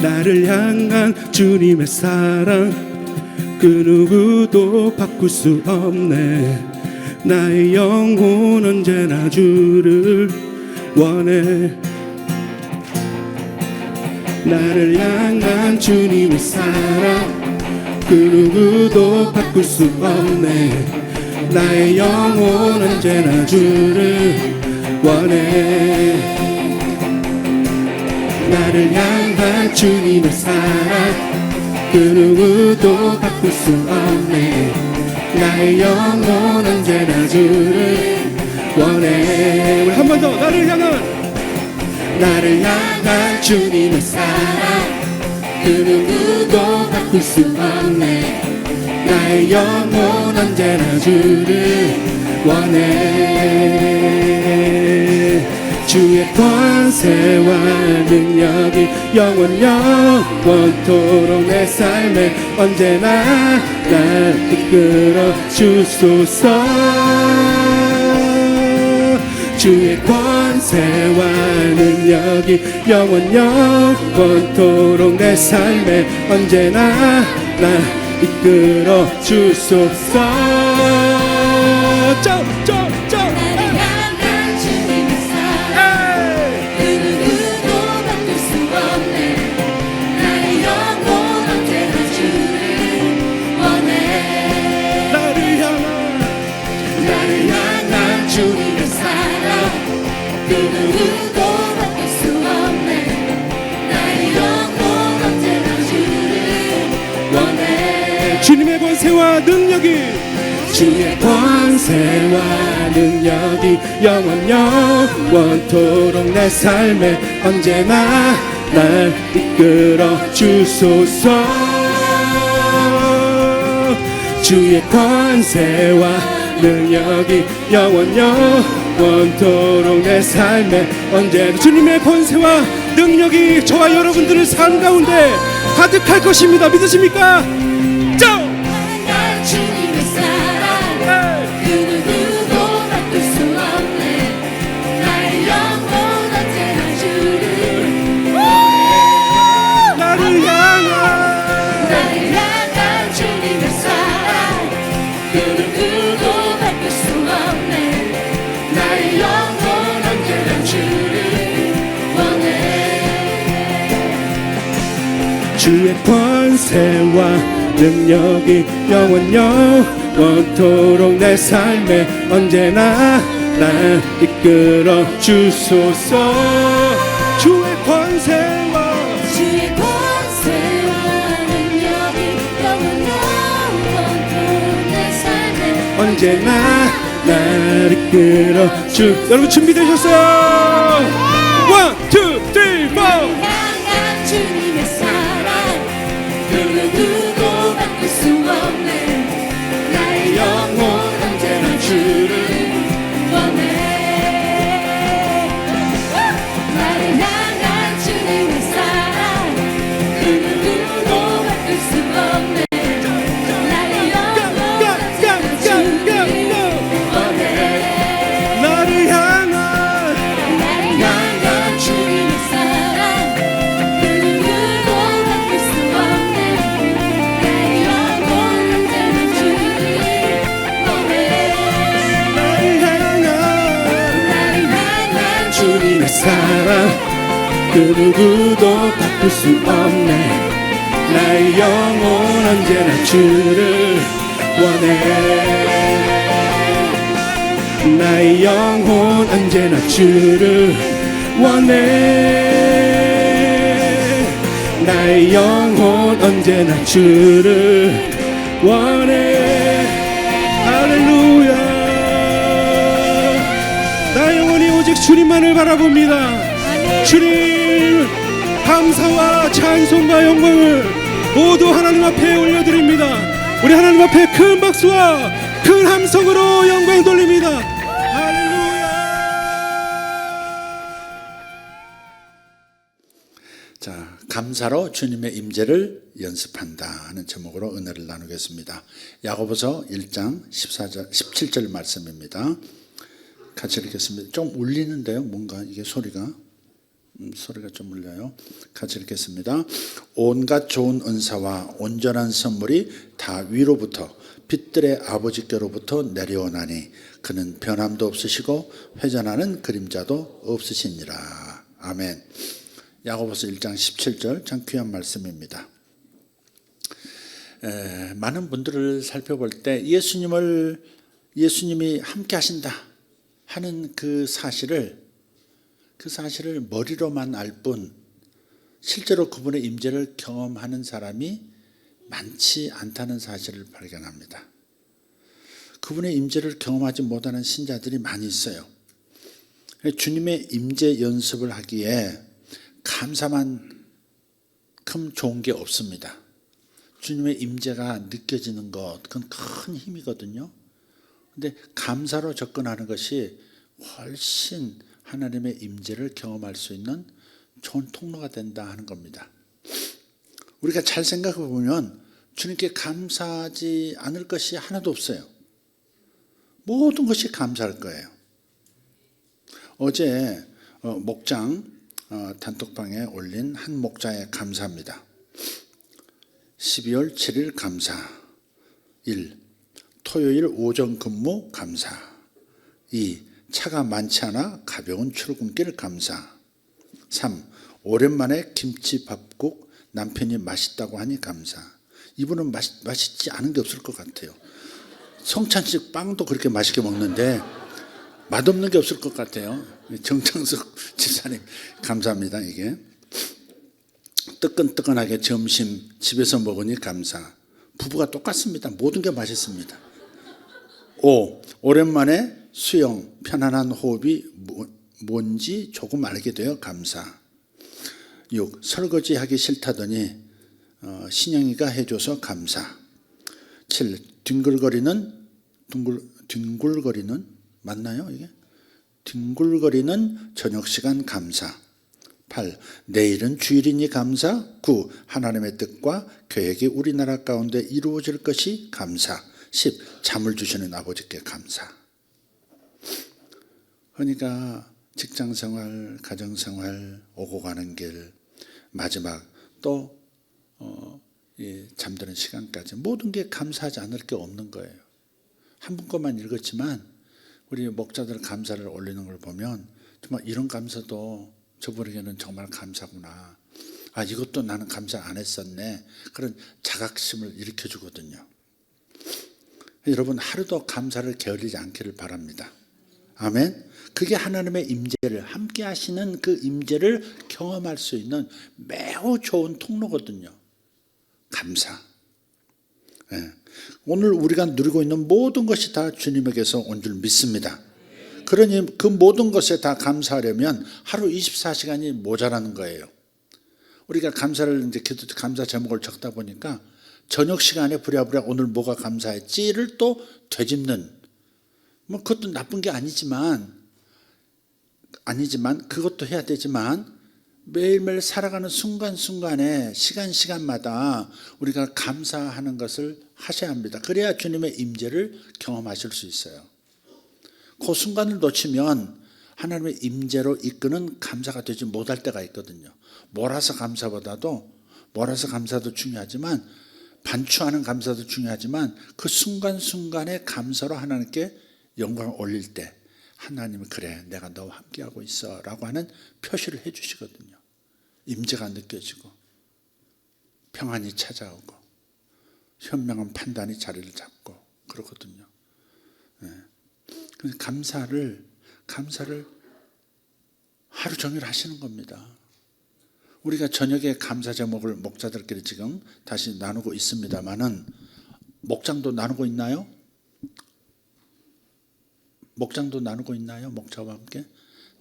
나를 향한 주님의 사랑 그 누구도 바꿀 수 없네. 나의 영혼 언제나 주를 원해. 나를 향한 주님의 사랑 그 누구도 바꿀 수 없네. 나의 영혼 언제나 주를 원해. 나를 향한 주님의 사랑 그 누구도 바꿀 수 없네. 나의 영혼 언제나 주를 원해. 우리 한 번 더. 나를 향한 주님의 사랑 그 누구도 바꿀 수 없네. 나의 영혼 언제나 주를 원해. 주의 권세와 능력이 영원토록 내 삶에 언제나 날 이끌어 주소서. 주의 권세와 능력이 영원토록 내 삶에 언제나 날 이끌어 주소서. 그 누구도 바꿀 수 없네. 나의 영혼 언제나 주를 원해. 주님의 권세와 능력이 주의 권세와 능력이 영원토록 내 삶에 언제나 날 이끌어 주소서. 주의 권세와 능력이 영원토록 내 삶에 언제나. 주님의 권세와 능력이 저와 여러분들의 삶 가운데 가득할 것입니다. 믿으십니까? 주님의 사랑 그 누구도 바꿀 수 없네. 나의 영혼 언제나 주를 나를 향한 주님의 사랑 그 누구도 바꿀 수 없네. 나의 영혼 언제나 주를 원해. 주의 권세와 능력이 영원토록 내 삶에 언제나 날 이끌어 주소서. 주의 권세와 능력이 영원토록 내 삶에 언제나 날 이끌어 주. 여러분 준비되셨어요? 1, 2, 3, 4. 향한 주님의 사랑 그 누구도 바꿀 수 없네. 나의 영혼 언제나 주를 원해. 나를 향한 주님의 사랑 그 누구도 바꿀 수 없네. 나의 영혼 언제나 주를 원해. 나를 향한 주님의 사랑 그 누구도 바꿀 수 없네. 나의 영혼 언제나 주를 원해. 나를 향한 주님의 사랑 그 누구도 바꿀 수 없네. 나의 영혼 언제나 주를 원해. 나의 영혼 언제나 주를 원해. 나의 영혼 언제나 주를 원해. 할렐루야. 나의 영혼이 오직 주님만을 바라봅니다. 주님 감사와 찬송과 영광을 모두 하나님 앞에 올려드립니다. 우리 하나님 앞에 큰 박수와 큰 함성으로 영광 돌립니다. 할렐루야. 자, 감사로 주님의 임재를 연습한다 하는 제목으로 은혜를 나누겠습니다. 야고보서 1장 17절 말씀입니다. 같이 읽겠습니다. 좀 울리는데요, 뭔가 이게 소리가. 소리가 좀 울려요. 같이 읽겠습니다. 온갖 좋은 은사와 온전한 선물이 다 위로부터 빛들의 아버지께로부터 내려오나니 그는 변함도 없으시고 회전하는 그림자도 없으시니라. 아멘. 야고보서 1장 17절 참 귀한 말씀입니다. 많은 분들을 살펴볼 때 예수님이 함께 하신다 하는 그 사실을 머리로만 알 뿐 실제로 그분의 임재를 경험하는 사람이 많지 않다는 사실을 발견합니다. 그분의 임재를 경험하지 못하는 신자들이 많이 있어요. 주님의 임재 연습을 하기에 감사만큼 좋은 게 없습니다. 주님의 임재가 느껴지는 것, 그건 큰 힘이거든요. 근데 감사로 접근하는 것이 훨씬 하나님의 임재를 경험할 수 있는 좋은 통로가 된다 하는 겁니다. 우리가 잘 생각해 보면 주님께 감사하지 않을 것이 하나도 없어요. 모든 것이 감사할 거예요. 어제 목장 단톡방에 올린 한 목자의 감사입니다. 12월 7일 감사. 1. 토요일 오전 근무 감사. 2. 차가 많지 않아 가벼운 출근길 감사. 3. 오랜만에 김치밥국 남편이 맛있다고 하니 감사. 이분은 맛있지 않은 게 없을 것 같아요. 성찬식 빵도 그렇게 맛있게 먹는데 맛없는 게 없을 것 같아요. 정창석 집사님 감사합니다. 이게 뜨끈뜨끈하게 점심 집에서 먹으니 감사. 부부가 똑같습니다. 모든 게 맛있습니다. 5. 오랜만에 수영 편안한 호흡이 뭔지 조금 알게 되어 감사. 6. 설거지하기 싫다더니 신영이가 해줘서 감사. 7. 뒹굴거리는 맞나요 이게? 뒹굴거리는 저녁시간 감사. 8. 내일은 주일이니 감사. 9. 하나님의 뜻과 계획이 우리나라 가운데 이루어질 것이 감사. 10. 잠을 주시는 아버지께 감사. 그러니까 직장생활, 가정생활, 오고 가는 길, 마지막 또 잠드는 시간까지 모든 게 감사하지 않을 게 없는 거예요. 한 분 것만 읽었지만 우리 목자들 감사를 올리는 걸 보면 정말 이런 감사도 저분에게는 정말 감사구나. 아, 이것도 나는 감사 안 했었네. 그런 자각심을 일으켜주거든요. 여러분 하루도 감사를 게을리지 않기를 바랍니다. 아멘. 그게 하나님의 임재를 함께 하시는 그 임재를 경험할 수 있는 매우 좋은 통로거든요. 감사. 네. 오늘 우리가 누리고 있는 모든 것이 다 주님에게서 온 줄 믿습니다. 그러니 그 모든 것에 다 감사하려면 하루 24시간이 모자라는 거예요. 우리가 감사를 이제 기도 감사 제목을 적다 보니까 저녁 시간에 부랴부랴 오늘 뭐가 감사했지를 또 되짚는, 뭐 그것도 나쁜 게 아니지만 그것도 해야 되지만 매일매일 살아가는 순간순간에 시간마다 우리가 감사하는 것을 하셔야 합니다. 그래야 주님의 임재를 경험하실 수 있어요. 그 순간을 놓치면 하나님의 임재로 이끄는 감사가 되지 못할 때가 있거든요. 몰아서 감사도 중요하지만 반추하는 감사도 중요하지만 그 순간순간의 감사로 하나님께 영광을 올릴 때 하나님은 그래 내가 너와 함께하고 있어 라고 하는 표시를 해 주시거든요. 임재가 느껴지고 평안이 찾아오고 현명한 판단이 자리를 잡고 그렇거든요. 그래서 감사를 하루 종일 하시는 겁니다. 우리가 저녁에 감사 제목을 목자들끼리 지금 다시 나누고 있습니다만은 목장도 나누고 있나요? 목자와 함께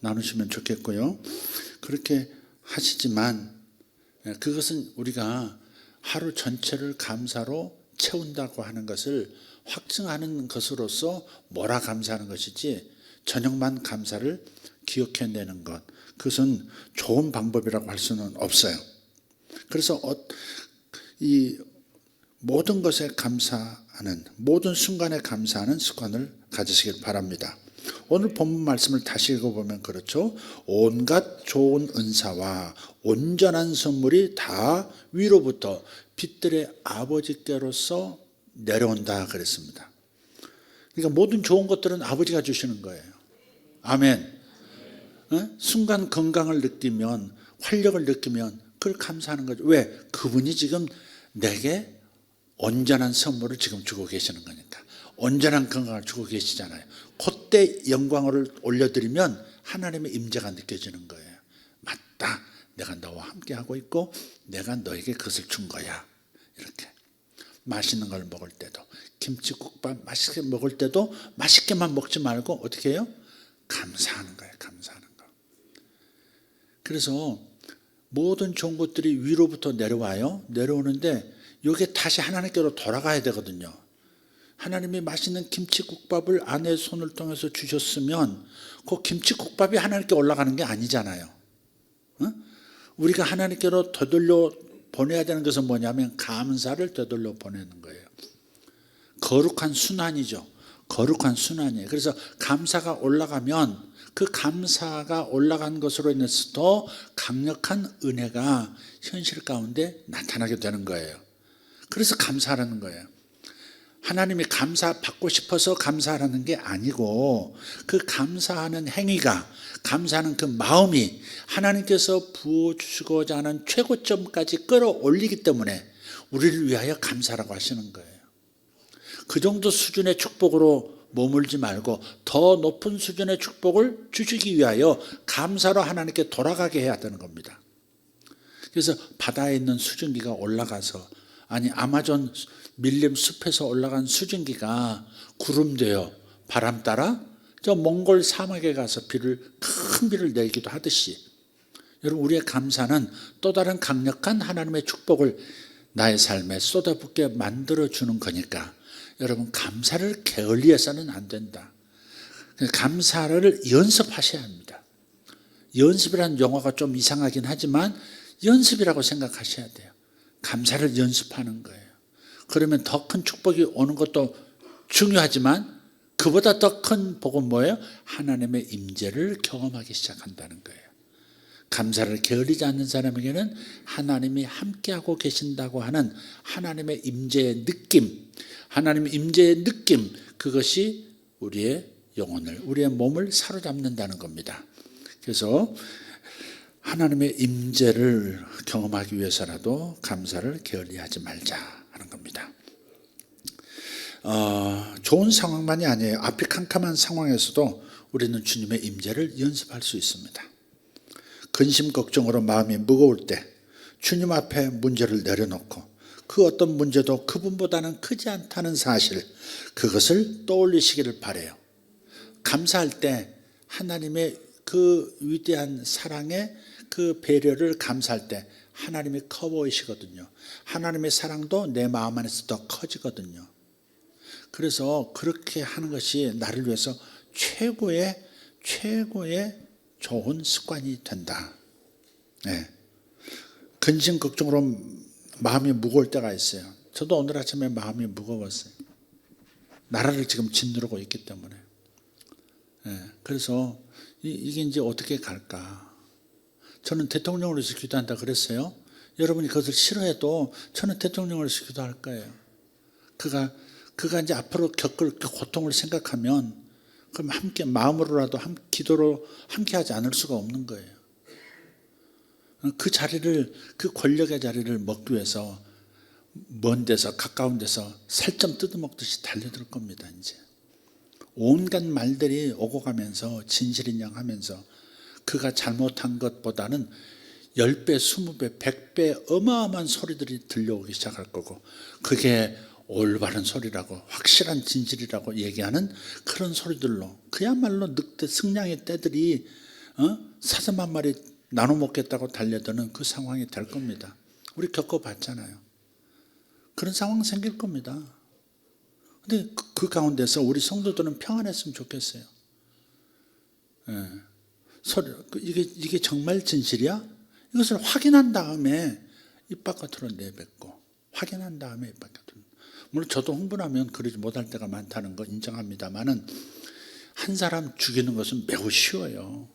나누시면 좋겠고요. 그렇게 하시지만 그것은 우리가 하루 전체를 감사로 채운다고 하는 것을 확증하는 것으로서 뭐라 감사하는 것이지 저녁만 감사를 기억해내는 것, 그것은 좋은 방법이라고 할 수는 없어요. 그래서 이 모든 것에 감사하는, 모든 순간에 감사하는 습관을 가지시길 바랍니다. 오늘 본문 말씀을 다시 읽어보면 그렇죠. 온갖 좋은 은사와 온전한 선물이 다 위로부터 빛들의 아버지께로서 내려온다 그랬습니다. 그러니까 모든 좋은 것들은 아버지가 주시는 거예요. 아멘. 순간 건강을 느끼면, 활력을 느끼면 그걸 감사하는 거죠. 왜? 그분이 지금 내게 온전한 선물을 지금 주고 계시는 거니까. 온전한 건강을 주고 계시잖아요. 그때 영광을 올려드리면 하나님의 임재가 느껴지는 거예요. 맞다. 내가 너와 함께하고 있고 내가 너에게 그것을 준 거야. 이렇게. 맛있는 걸 먹을 때도, 김치국밥 맛있게 먹을 때도 맛있게만 먹지 말고 어떻게 해요? 감사하는 거예요. 감사하는 거. 그래서 모든 좋은 것들이 위로부터 내려와요. 내려오는데 이게 다시 하나님께로 돌아가야 되거든요. 하나님이 맛있는 김치국밥을 아내의 손을 통해서 주셨으면 그 김치국밥이 하나님께 올라가는 게 아니잖아요. 우리가 하나님께로 되돌려 보내야 되는 것은 뭐냐면 감사를 되돌려 보내는 거예요. 거룩한 순환이죠. 거룩한 순환이에요. 그래서 감사가 올라가면 그 감사가 올라간 것으로 인해서 더 강력한 은혜가 현실 가운데 나타나게 되는 거예요. 그래서 감사하라는 거예요. 하나님이 감사받고 싶어서 감사하라는 게 아니고 그 감사하는 행위가, 감사하는 그 마음이 하나님께서 부어주시고자 하는 최고점까지 끌어올리기 때문에 우리를 위하여 감사라고 하시는 거예요. 그 정도 수준의 축복으로 머물지 말고 더 높은 수준의 축복을 주시기 위하여 감사로 하나님께 돌아가게 해야 되는 겁니다. 그래서 바다에 있는 수증기가 올라가서, 아니 아마존 밀림 숲에서 올라간 수증기가 구름 되어 바람 따라 저 몽골 사막에 가서 큰 비를 내기도 하듯이, 여러분 우리의 감사는 또 다른 강력한 하나님의 축복을 나의 삶에 쏟아붓게 만들어주는 거니까 여러분 감사를 게을리해서는 안 된다. 감사를 연습하셔야 합니다. 연습이라는 용어가 좀 이상하긴 하지만 연습이라고 생각하셔야 돼요. 감사를 연습하는 거예요. 그러면 더 큰 축복이 오는 것도 중요하지만 그보다 더 큰 복은 뭐예요? 하나님의 임재를 경험하기 시작한다는 거예요. 감사를 게을리지 않는 사람에게는 하나님이 함께하고 계신다고 하는 하나님의 임재의 느낌, 하나님의 임재의 느낌, 그것이 우리의 영혼을, 우리의 몸을 사로잡는다는 겁니다. 그래서 하나님의 임재를 경험하기 위해서라도 감사를 게을리하지 말자 하는 겁니다. 좋은 상황만이 아니에요. 앞이 캄캄한 상황에서도 우리는 주님의 임재를 연습할 수 있습니다. 근심 걱정으로 마음이 무거울 때 주님 앞에 문제를 내려놓고 그 어떤 문제도 그분보다는 크지 않다는 사실, 그것을 떠올리시기를 바라요. 감사할 때 하나님의 그 위대한 사랑의 그 배려를 감사할 때 하나님이 커 보이시거든요. 하나님의 사랑도 내 마음 안에서 더 커지거든요. 그래서 그렇게 하는 것이 나를 위해서 최고의 좋은 습관이 된다. 네. 근심 걱정으로 마음이 무거울 때가 있어요. 저도 오늘 아침에 마음이 무거웠어요. 나라를 지금 짓누르고 있기 때문에. 네. 그래서 이게 이제 어떻게 갈까? 저는 대통령을 위해서 기도한다 그랬어요. 여러분이 그것을 싫어해도 저는 대통령을 위해서 기도할 거예요. 그가 이제 앞으로 겪을 그 고통을 생각하면 그럼 함께 마음으로라도 기도로 함께 하지 않을 수가 없는 거예요. 그 자리를, 그 권력의 자리를 먹기 위해서 먼 데서 가까운 데서 살점 뜯어먹듯이 달려들 겁니다. 이제 온갖 말들이 오고 가면서 진실인양 하면서 그가 잘못한 것보다는 10배, 20배, 100배 어마어마한 소리들이 들려오기 시작할 거고, 그게 올바른 소리라고, 확실한 진실이라고 얘기하는 그런 소리들로 그야말로 늑대 승냥이 떼들이 사슴 한 마리 나눠 먹겠다고 달려드는 그 상황이 될 겁니다. 우리 겪어봤잖아요. 그런 상황 생길 겁니다. 근데 그 가운데서 우리 성도들은 평안했으면 좋겠어요. 예. 이게 정말 진실이야? 이것을 확인한 다음에 입 바깥으로 내뱉고, 확인한 다음에 입 바깥으로. 물론 저도 흥분하면 그러지 못할 때가 많다는 거 인정합니다만은, 한 사람 죽이는 것은 매우 쉬워요.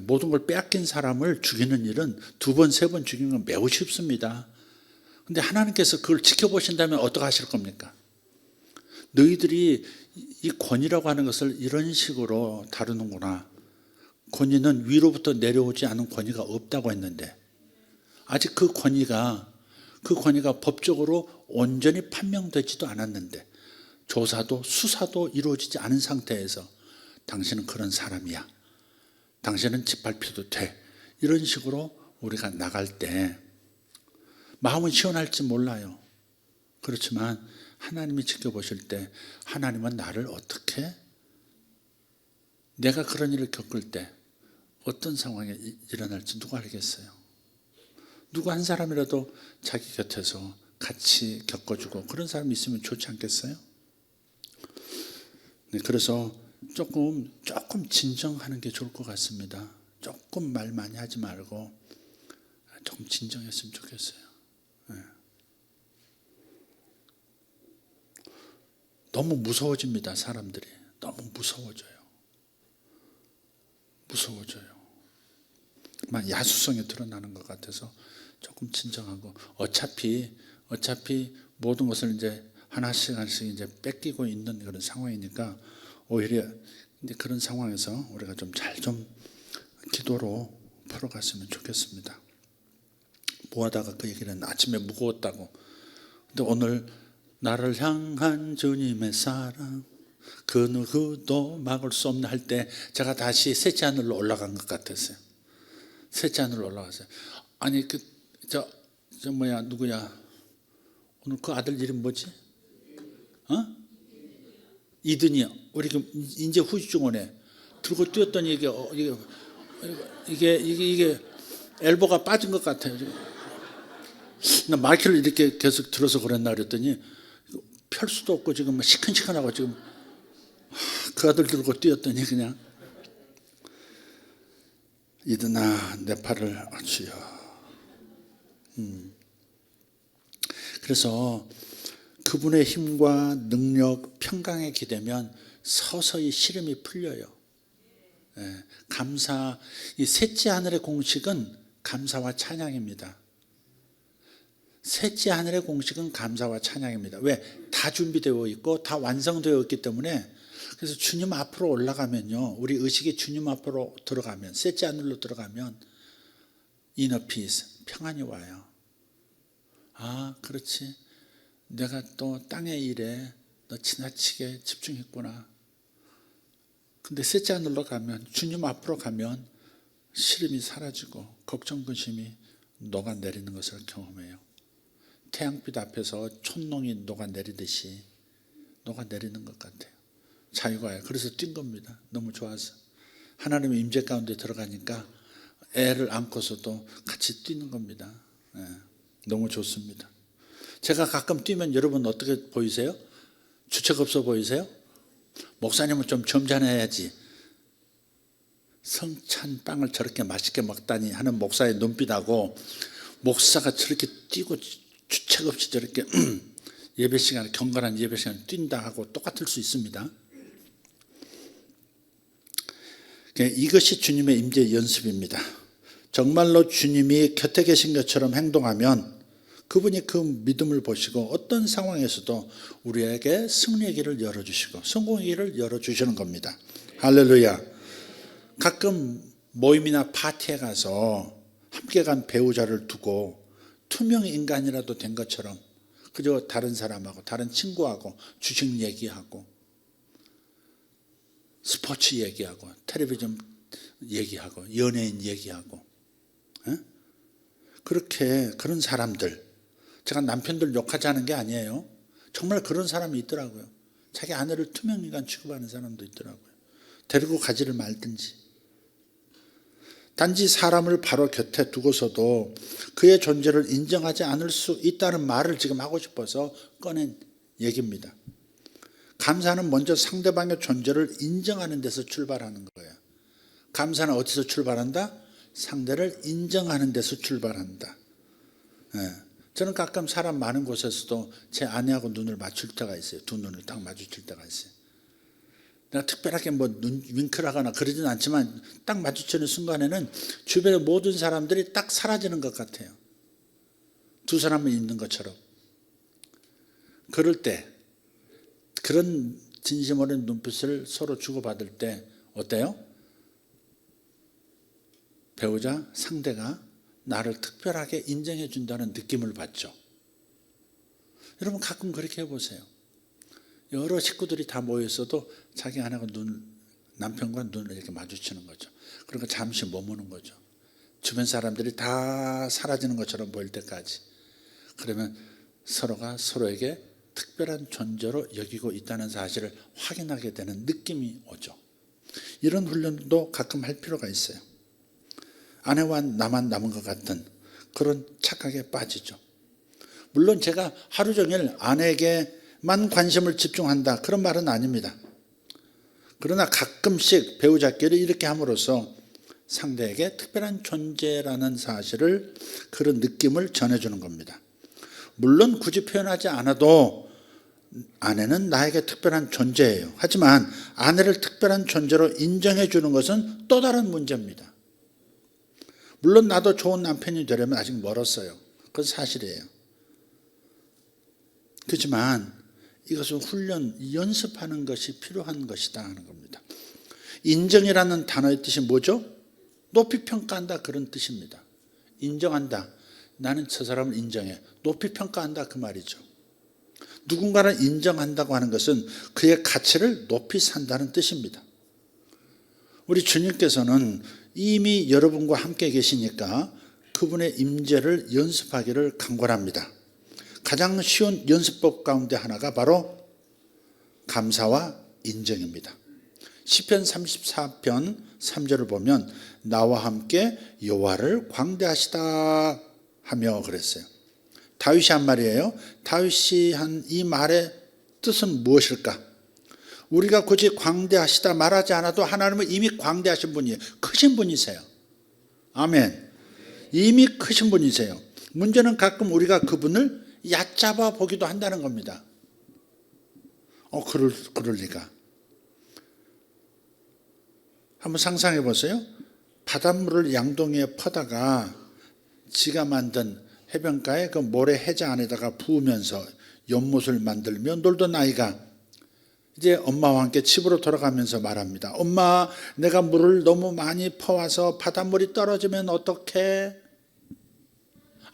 모든 걸 빼앗긴 사람을 죽이는 일은 2번, 3번 죽이는 건 매우 쉽습니다. 근데 하나님께서 그걸 지켜보신다면 어떻게 하실 겁니까? 너희들이 이 권위라고 하는 것을 이런 식으로 다루는구나. 권위는 위로부터 내려오지 않은 권위가 없다고 했는데 아직 그 권위가 법적으로 온전히 판명되지도 않았는데 조사도 수사도 이루어지지 않은 상태에서 당신은 그런 사람이야. 당신은 짓밟혀도 돼. 이런 식으로 우리가 나갈 때 마음은 시원할지 몰라요. 그렇지만 하나님이 지켜보실 때 하나님은 나를 어떻게 내가 그런 일을 겪을 때 어떤 상황이 일어날지 누가 알겠어요? 누구 한 사람이라도 자기 곁에서 같이 겪어주고 그런 사람이 있으면 좋지 않겠어요? 네, 그래서 조금 진정하는 게 좋을 것 같습니다. 조금 말 많이 하지 말고 조금 진정했으면 좋겠어요. 네. 너무 무서워집니다. 사람들이 너무 무서워져요. 막 야수성이 드러나는 것 같아서 조금 진정하고 어차피 모든 것을 이제 하나씩 이제 뺏기고 있는 그런 상황이니까 오히려 근데 그런 상황에서 우리가 좀 잘 좀 기도로 풀어갔으면 좋겠습니다. 뭐하다가 그 얘기는 아침에 무거웠다고. 근데 오늘 나를 향한 주님의 사랑 그 누구도 막을 수 없나 할 때 제가 다시 셋째 하늘로 올라간 것 같았어요. 셋째 하늘로 올라갔어요. 아니 누구야? 오늘 그 아들 이름 뭐지? 이든이요. 우리 이제 후주중원에 들고 뛰었더니 이게 엘보가 빠진 것 같아요. 나 마이크를 이렇게 계속 들어서 그랬나 그랬더니 펼 수도 없고 지금 시큰시큰하고 지금 그 아들 들고 뛰었더니 그냥 이든아 내 팔을 주여. 그래서 그분의 힘과 능력, 평강에 기대면 서서히 시름이 풀려요. 감사, 이 셋째 하늘의 공식은 감사와 찬양입니다. 셋째 하늘의 공식은 감사와 찬양입니다. 왜? 다 준비되어 있고 다 완성되어 있기 때문에 그래서 주님 앞으로 올라가면요. 우리 의식이 주님 앞으로 들어가면 셋째 하늘로 들어가면 inner peace, 평안이 와요. 아, 그렇지. 내가 또 땅의 일에 너 지나치게 집중했구나. 근데 셋째 하늘로 가면 주님 앞으로 가면 시름이 사라지고 걱정 근심이 녹아내리는 것을 경험해요. 태양빛 앞에서 촛농이 녹아내리듯이 녹아내리는 것 같아요. 자유가 와요. 그래서 뛴 겁니다. 너무 좋아서. 하나님의 임재 가운데 들어가니까 애를 안고서도 같이 뛰는 겁니다. 너무 좋습니다. 제가 가끔 뛰면 여러분 어떻게 보이세요? 주책 없어 보이세요? 목사님은 좀 점잖아야지. 성찬 빵을 저렇게 맛있게 먹다니 하는 목사의 눈빛하고 목사가 저렇게 뛰고 주책 없이 저렇게 예배 시간에 경건한 예배 시간에 뛴다 하고 똑같을 수 있습니다. 이것이 주님의 임재 연습입니다. 정말로 주님이 곁에 계신 것처럼 행동하면 그분이 그 믿음을 보시고 어떤 상황에서도 우리에게 승리의 길을 열어주시고 성공의 길을 열어주시는 겁니다. 할렐루야. 가끔 모임이나 파티에 가서 함께 간 배우자를 두고 투명 인간이라도 된 것처럼 그저 다른 사람하고 다른 친구하고 주식 얘기하고 스포츠 얘기하고 텔레비전 얘기하고 연예인 얘기하고 그렇게 그런 사람들, 제가 남편들 욕하지 않은 게 아니에요. 정말 그런 사람이 있더라고요. 자기 아내를 투명인간 취급하는 사람도 있더라고요. 데리고 가지를 말든지. 단지 사람을 바로 곁에 두고서도 그의 존재를 인정하지 않을 수 있다는 말을 지금 하고 싶어서 꺼낸 얘기입니다. 감사는 먼저 상대방의 존재를 인정하는 데서 출발하는 거예요. 감사는 어디서 출발한다? 상대를 인정하는 데서 출발한다. 저는 가끔 사람 많은 곳에서도 제 아내하고 눈을 맞출 때가 있어요. 두 눈을 딱 마주칠 때가 있어요. 내가 특별하게 뭐 눈 윙크를 하거나 그러진 않지만 딱 마주치는 순간에는 주변의 모든 사람들이 딱 사라지는 것 같아요. 두 사람은 있는 것처럼. 그럴 때 그런 진심 어린 눈빛을 서로 주고받을 때 어때요? 배우자, 상대가 나를 특별하게 인정해 준다는 느낌을 받죠. 여러분 가끔 그렇게 해보세요. 여러 식구들이 다 모였어도 자기 아내가 남편과 눈을 이렇게 마주치는 거죠. 그러니까 잠시 머무는 거죠. 주변 사람들이 다 사라지는 것처럼 보일 때까지. 그러면 서로가 서로에게 특별한 존재로 여기고 있다는 사실을 확인하게 되는 느낌이 오죠. 이런 훈련도 가끔 할 필요가 있어요. 아내와 나만 남은 것 같은 그런 착각에 빠지죠. 물론 제가 하루 종일 아내에게만 관심을 집중한다 그런 말은 아닙니다. 그러나 가끔씩 배우자끼리 이렇게 함으로써 상대에게 특별한 존재라는 사실을, 그런 느낌을 전해주는 겁니다. 물론 굳이 표현하지 않아도 아내는 나에게 특별한 존재예요. 하지만 아내를 특별한 존재로 인정해 주는 것은 또 다른 문제입니다. 물론 나도 좋은 남편이 되려면 아직 멀었어요. 그건 사실이에요. 그렇지만 이것은 훈련, 연습하는 것이 필요한 것이다 하는 겁니다. 인정이라는 단어의 뜻이 뭐죠? 높이 평가한다 그런 뜻입니다. 인정한다. 나는 저 사람을 인정해. 높이 평가한다 그 말이죠. 누군가를 인정한다고 하는 것은 그의 가치를 높이 산다는 뜻입니다. 우리 주님께서는 이미 여러분과 함께 계시니까 그분의 임재를 연습하기를 간구합니다. 가장 쉬운 연습법 가운데 하나가 바로 감사와 인정입니다. 시편 34편 3절을 보면 나와 함께 여호와를 광대하시다 하며 그랬어요. 다윗이 한 말이에요. 다윗이 한 이 말의 뜻은 무엇일까? 우리가 굳이 광대하시다 말하지 않아도 하나님은 이미 광대하신 분이에요. 크신 분이세요. 아멘. 이미 크신 분이세요. 문제는 가끔 우리가 그분을 얕잡아 보기도 한다는 겁니다. 그럴 리가. 한번 상상해 보세요. 바닷물을 양동이에 퍼다가 지가 만든 해변가에 그 모래 해자 안에다가 부으면서 연못을 만들며 놀던 아이가 이제 엄마와 함께 집으로 돌아가면서 말합니다. 엄마, 내가 물을 너무 많이 퍼와서 바닷물이 떨어지면 어떡해?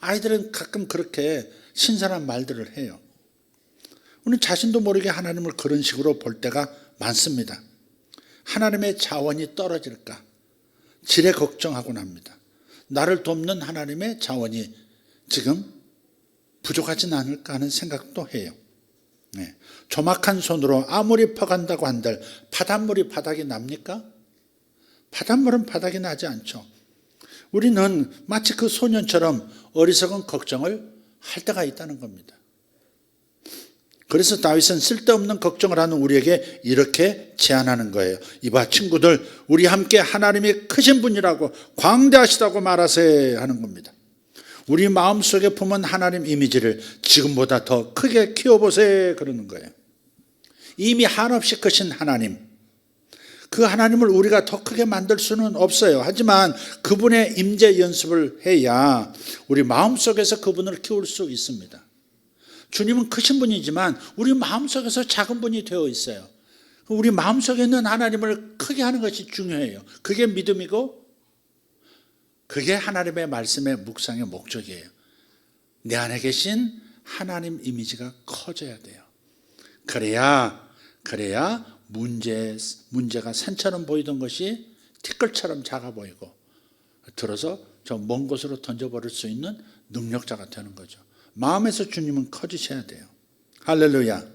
아이들은 가끔 그렇게 신선한 말들을 해요. 우리는 자신도 모르게 하나님을 그런 식으로 볼 때가 많습니다. 하나님의 자원이 떨어질까? 지레 걱정하곤 합니다. 나를 돕는 하나님의 자원이 지금 부족하진 않을까 하는 생각도 해요. 네. 조막한 손으로 아무리 퍼간다고 한들 바닷물이 바닥이 납니까? 바닷물은 바닥이 나지 않죠. 우리는 마치 그 소년처럼 어리석은 걱정을 할 때가 있다는 겁니다. 그래서 다윗은 쓸데없는 걱정을 하는 우리에게 이렇게 제안하는 거예요. 이봐 친구들, 우리 함께 하나님이 크신 분이라고 광대하시다고 말하세 하는 겁니다. 우리 마음속에 품은 하나님 이미지를 지금보다 더 크게 키워보세 그러는 거예요. 이미 한없이 크신 하나님, 그 하나님을 우리가 더 크게 만들 수는 없어요. 하지만 그분의 임재 연습을 해야 우리 마음속에서 그분을 키울 수 있습니다. 주님은 크신 분이지만 우리 마음속에서 작은 분이 되어 있어요. 우리 마음속에 있는 하나님을 크게 하는 것이 중요해요. 그게 믿음이고 그게 하나님의 말씀의 묵상의 목적이에요. 내 안에 계신 하나님 이미지가 커져야 돼요. 그래야 문제가 산처럼 보이던 것이 티끌처럼 작아 보이고 들어서 저 먼 곳으로 던져버릴 수 있는 능력자가 되는 거죠. 마음에서 주님은 커지셔야 돼요. 할렐루야.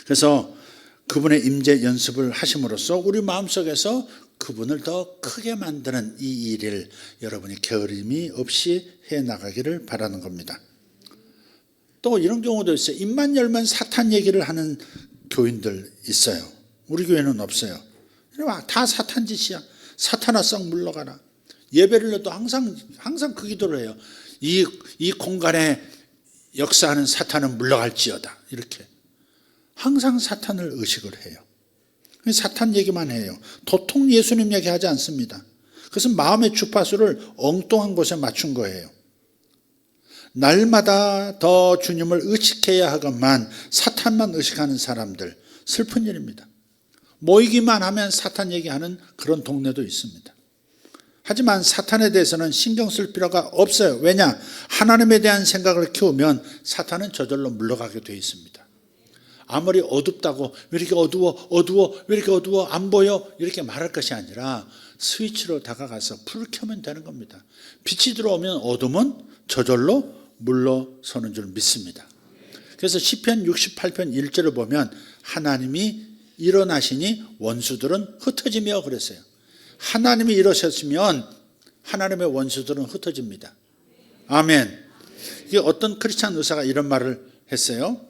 그래서 그분의 임재 연습을 하심으로써 우리 마음속에서 그분을 더 크게 만드는 이 일을 여러분이 게으름이 없이 해나가기를 바라는 겁니다. 또 이런 경우도 있어요. 입만 열면 사탄 얘기를 하는 교인들 있어요. 우리 교회는 없어요. 다 사탄 짓이야. 사탄아 썩 물러가라. 예배를 해도 항상 그 기도를 해요. 이 공간에 역사하는 사탄은 물러갈지어다. 이렇게 항상 사탄을 의식을 해요. 사탄 얘기만 해요. 도통 예수님 얘기하지 않습니다. 그것은 마음의 주파수를 엉뚱한 곳에 맞춘 거예요. 날마다 더 주님을 의식해야 하건만 사탄만 의식하는 사람들, 슬픈 일입니다. 모이기만 하면 사탄 얘기하는 그런 동네도 있습니다. 하지만 사탄에 대해서는 신경 쓸 필요가 없어요. 왜냐? 하나님에 대한 생각을 키우면 사탄은 저절로 물러가게 되어 있습니다. 아무리 어둡다고 왜 이렇게 어두워 왜 이렇게 어두워 안 보여 이렇게 말할 것이 아니라 스위치로 다가가서 불을 켜면 되는 겁니다. 빛이 들어오면 어둠은 저절로 물러서는 줄 믿습니다. 그래서 시편 68편 1절을 보면 하나님이 일어나시니 원수들은 흩어지며 그랬어요. 하나님이 일어섰으면 하나님의 원수들은 흩어집니다. 아멘. 이게 어떤 크리스찬 의사가 이런 말을 했어요.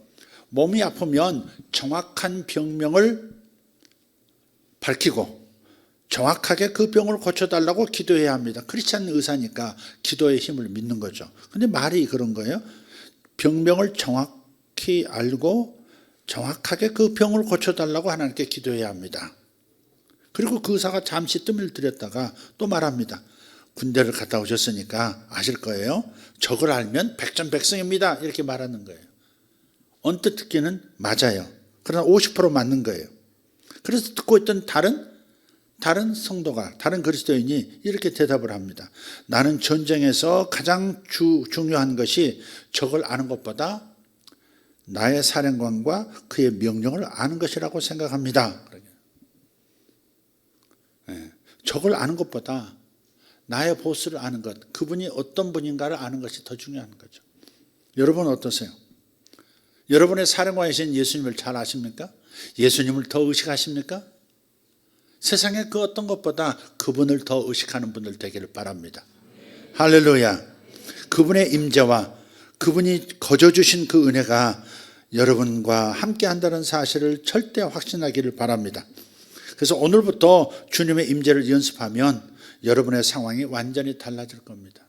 몸이 아프면 정확한 병명을 밝히고 정확하게 그 병을 고쳐달라고 기도해야 합니다. 크리스찬 의사니까 기도의 힘을 믿는 거죠. 근데 말이 그런 거예요. 병명을 정확히 알고 정확하게 그 병을 고쳐달라고 하나님께 기도해야 합니다. 그리고 그 의사가 잠시 뜸을 들였다가 또 말합니다. 군대를 갔다 오셨으니까 아실 거예요. 적을 알면 백전백승입니다. 이렇게 말하는 거예요. 언뜻 듣기는 맞아요. 그러나 50% 맞는 거예요. 그래서 듣고 있던 다른 성도가, 다른 그리스도인이 이렇게 대답을 합니다. 나는 전쟁에서 가장 중요한 것이 적을 아는 것보다 나의 사령관과 그의 명령을 아는 것이라고 생각합니다. 적을 아는 것보다 나의 보스를 아는 것, 그분이 어떤 분인가를 아는 것이 더 중요한 거죠. 여러분 어떠세요? 여러분의 사령관이신 예수님을 잘 아십니까? 예수님을 더 의식하십니까? 세상의 그 어떤 것보다 그분을 더 의식하는 분들 되기를 바랍니다. 할렐루야. 그분의 임재와 그분이 거저주신 그 은혜가 여러분과 함께 한다는 사실을 절대 확신하기를 바랍니다. 그래서 오늘부터 주님의 임재를 연습하면 여러분의 상황이 완전히 달라질 겁니다.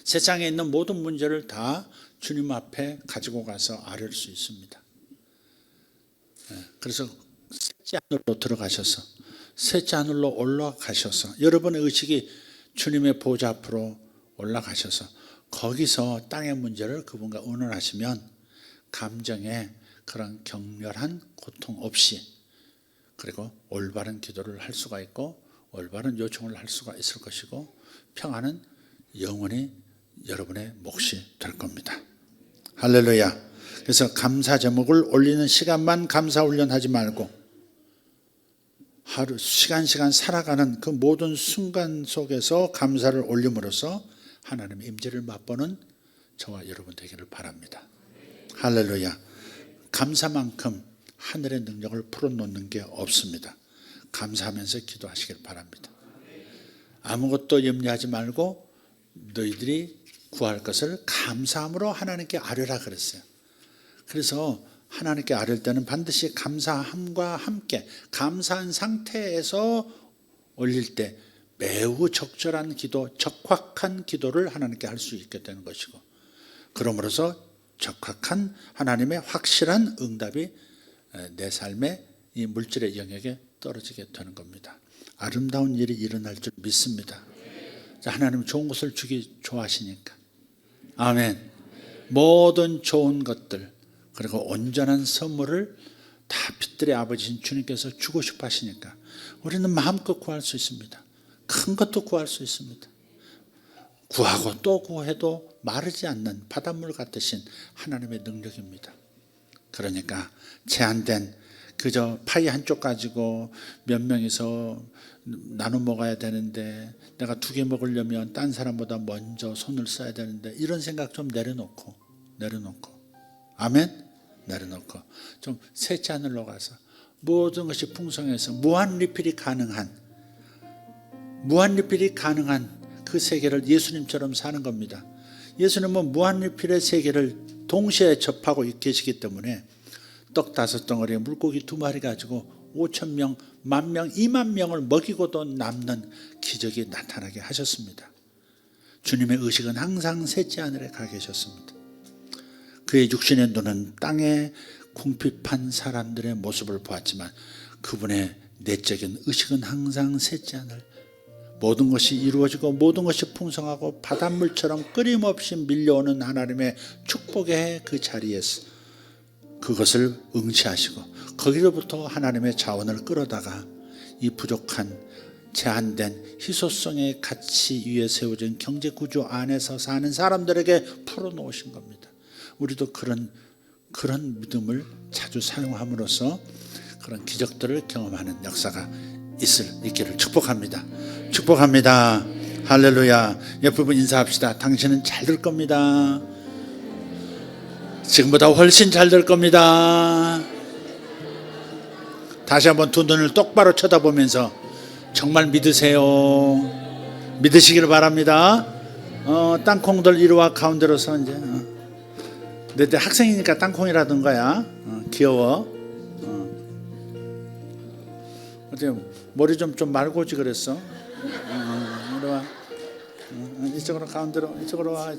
세상에 있는 모든 문제를 다 주님 앞에 가지고 가서 아뢰을 수 있습니다. 그래서 셋째 하늘로 들어가셔서 셋째 하늘로 올라가셔서 여러분의 의식이 주님의 보좌 앞으로 올라가셔서 거기서 땅의 문제를 그분과 의논하시면 감정에 그런 격렬한 고통 없이 그리고 올바른 기도를 할 수가 있고 올바른 요청을 할 수가 있을 것이고 평안은 영원히 여러분의 몫이 될 겁니다. 할렐루야. 그래서 감사 제목을 올리는 시간만 감사 훈련하지 말고 하루 시간 살아가는 그 모든 순간 속에서 감사를 올림으로써 하나님의 임재를 맛보는 저와 여러분 되기를 바랍니다. 할렐루야. 감사만큼 하늘의 능력을 풀어놓는 게 없습니다. 감사하면서 기도하시길 바랍니다. 아무것도 염려하지 말고 너희들이 구할 것을 감사함으로 하나님께 아뢰라 그랬어요. 그래서 하나님께 아뢰을 때는 반드시 감사함과 함께 감사한 상태에서 올릴 때 매우 적절한 기도, 적확한 기도를 하나님께 할 수 있게 되는 것이고 그러므로서 적확한 하나님의 확실한 응답이 내 삶의 이 물질의 영역에 떨어지게 되는 겁니다. 아름다운 일이 일어날 줄 믿습니다. 하나님은 좋은 것을 주기 좋아하시니까. 아멘. 모든 좋은 것들 그리고 온전한 선물을 다 빛들의 아버지신 주님께서 주고 싶어 하시니까 우리는 마음껏 구할 수 있습니다. 큰 것도 구할 수 있습니다. 구하고 또 구해도 마르지 않는 바닷물 같으신 하나님의 능력입니다. 그러니까 제한된 그저 파이 한쪽 가지고 몇 명이서 나눠 먹어야 되는데 내가 2개 먹으려면 딴 사람보다 먼저 손을 써야 되는데 이런 생각 좀 내려놓고 아멘? 내려놓고 좀 셋째 하늘로 가서 모든 것이 풍성해서 무한 리필이 가능한 그 세계를 예수님처럼 사는 겁니다. 예수님은 무한 리필의 세계를 동시에 접하고 계시기 때문에 떡 5덩어리에 물고기 2마리 가지고 5,000명, 10,000명, 20,000명을 먹이고도 남는 기적이 나타나게 하셨습니다. 주님의 의식은 항상 셋째 하늘에 가 계셨습니다. 그의 육신의 눈은 땅에 궁핍한 사람들의 모습을 보았지만 그분의 내적인 의식은 항상 셋지 않을, 모든 것이 이루어지고 모든 것이 풍성하고 바닷물처럼 끊임없이 밀려오는 하나님의 축복의 그 자리에서 그것을 응시하시고 거기로부터 하나님의 자원을 끌어다가 이 부족한 제한된 희소성의 가치 위에 세워진 경제구조 안에서 사는 사람들에게 풀어놓으신 겁니다. 우리도 그런 믿음을 자주 사용함으로써 그런 기적들을 경험하는 역사가 있기를 축복합니다. 축복합니다. 할렐루야. 옆에 분 인사합시다. 당신은 잘 될 겁니다. 지금보다 훨씬 잘 될 겁니다. 다시 한번 두 눈을 똑바로 쳐다보면서 정말 믿으세요. 믿으시기를 바랍니다. 땅콩들 이리 와 가운데로 서 이제. 내 학생이니까 땅콩이라던 거야. 귀여워. 어때 머리 좀 말고 오지 그랬어. 이리 와. 이쪽으로 가운데로 이쪽으로 와.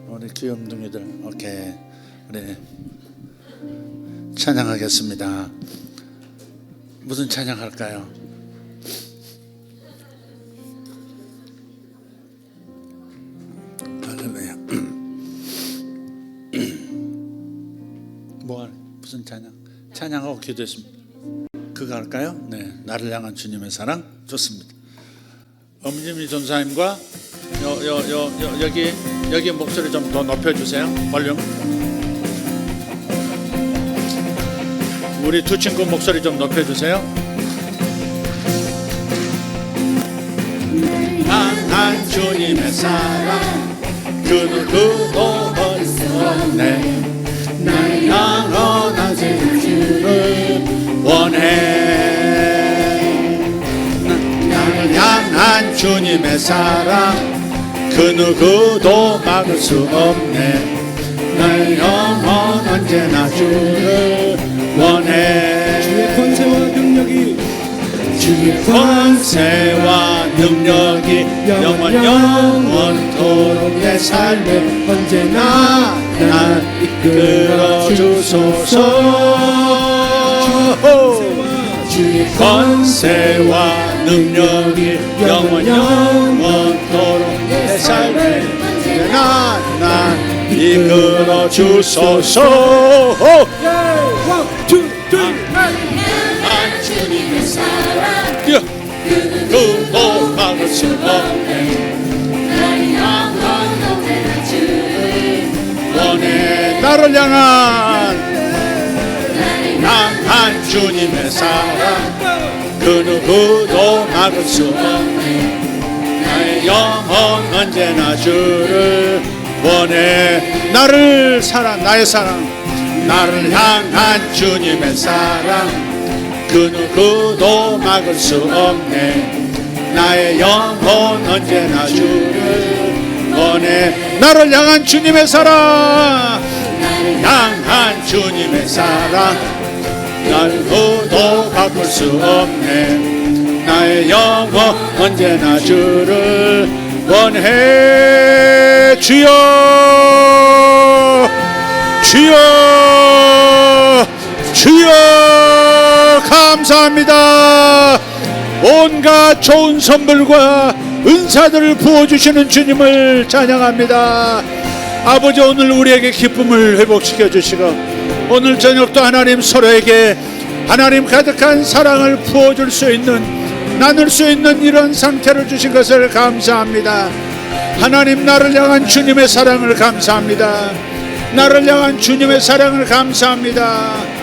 우리 귀염둥이들. 오케이. 우리 찬양하겠습니다. 무슨 찬양할까요? 할렐루야. 무슨 찬양하고 기도했습니다. 그거 할까요? 네, 나를 향한 주님의 사랑. 좋습니다. 엄지미 전사님과 여기 목소리 좀 더 높여주세요. 볼륨. 우리 두 친구 목소리 좀 높여주세요. 향한 주님의 사랑 그 누구도 버릴 수 없네. 나를 향한 주를 원해. 나를 향한 주님의 사랑 그 누구도 막을 수 없네. 나의 영혼 언제나 주를 원해. 주의 권세와 능력이 영원토록 내 삶을 언제나 날 이끌어 주소서. 주의 권세와 능력이 영원토록 내 삶을 언제나 날 이끌어 주소서. 주님의 사랑 누구도 막을 수 없네. 나의 영혼 언제나 주를 원해. 나를 향한 주님의 사랑 그 누구도 막을 수 없네. 나의 영혼 언제나 주를 원해. 나의 사랑 나를 향한 주님의 사랑 그 누구도 막을 수 없네. 나의 영혼 언제나 주를 원해. 나를 향한 주님의 사랑 향한 주님의 사랑 나를 누구도 바꿀 수 없네. 나의 영혼 언제나 주를 원해. 주여 감사합니다. 온갖 좋은 선물과 은사들을 부어주시는 주님을 찬양합니다. 아버지, 오늘 우리에게 기쁨을 회복시켜 주시고 오늘 저녁도 하나님 서로에게 하나님 가득한 사랑을 부어줄 수 있는, 나눌 수 있는 이런 상태를 주신 것을 감사합니다. 하나님, 나를 향한 주님의 사랑을 감사합니다. 나를 향한 주님의 사랑을 감사합니다.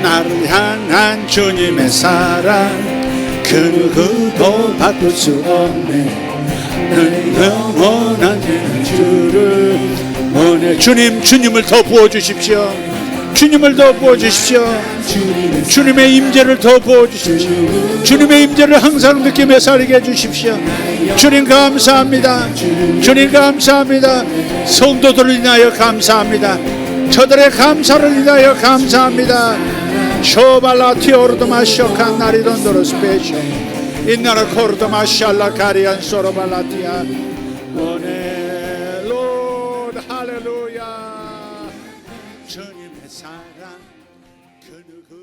나를 향한 주님의 사랑 그 누구도 바꿀 수 없네. 나의 영원한 주를 원해. 주님을 더 부어주십시오. 주님을 더 부어주십시오. 주님의 임재를 더 부어주십시오. 주님의 임재를 항상 느끼며 살게 해주십시오. 주님 감사합니다. 주님 감사합니다. 성도들을 인하여 감사합니다. 저들의 감사를 인하여 감사합니다. 쇼발라티오르도마쇼 칸나리돈도로 스페쇼 인나라 코르도마샬라 카리안 소로발라티아 원해. Lord, 할렐루야. 주님의 사랑 그 누구